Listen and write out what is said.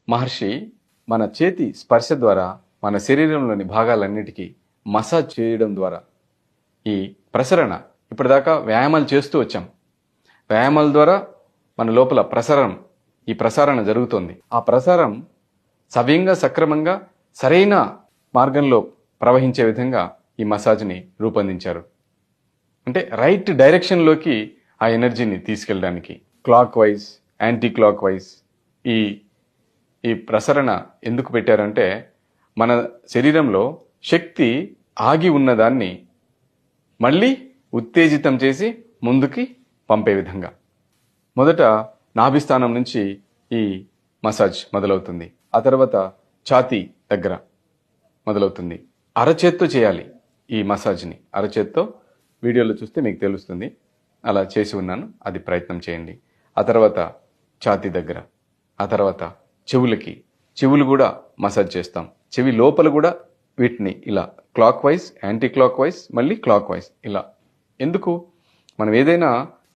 మహర్షి మన చేతి స్పర్శ ద్వారా మన శరీరంలోని భాగాలన్నిటికీ మసాజ్ చేయడం ద్వారా ఈ ప్రసరణ, ఇప్పటిదాకా వ్యాయామాలు చేస్తూ వచ్చాం. వ్యాయామాల ద్వారా మన లోపల ఈ ప్రసారణ జరుగుతుంది. ఆ ప్రసారం సవ్యంగా, సక్రమంగా, సరైన మార్గంలో ప్రవహించే విధంగా ఈ మసాజ్ని రూపొందించారు. అంటే రైట్ డైరెక్షన్లోకి ఆ ఎనర్జీని తీసుకెళ్ళడానికి clock wise, anti clock wise ఈ ప్రసరణ ఎందుకు పెట్టారంటే మన శరీరంలో శక్తి ఆగి ఉన్నదాన్ని మళ్ళీ ఉత్తేజితం చేసి ముందుకి పంపే విధంగా. మొదట నాభిస్థానం నుంచి ఈ మసాజ్ మొదలవుతుంది. ఆ తర్వాత ఛాతీ దగ్గర మొదలవుతుంది. అరచేత్తో చేయాలి ఈ మసాజ్ని. అరచేత్తో వీడియోలో చూస్తే మీకు తెలుస్తుంది. అలా చేసి ఉన్నాను, అది ప్రయత్నం చేయండి. ఆ తర్వాత ఛాతీ దగ్గర, ఆ తర్వాత చెవులు కూడా మసాజ్ చేస్తాం. చెవి లోపల కూడా వీటిని ఇలా clock wise, anti clock wise, మళ్ళీ క్లాక్ వైజ్ ఇలా. ఎందుకు? మనం ఏదైనా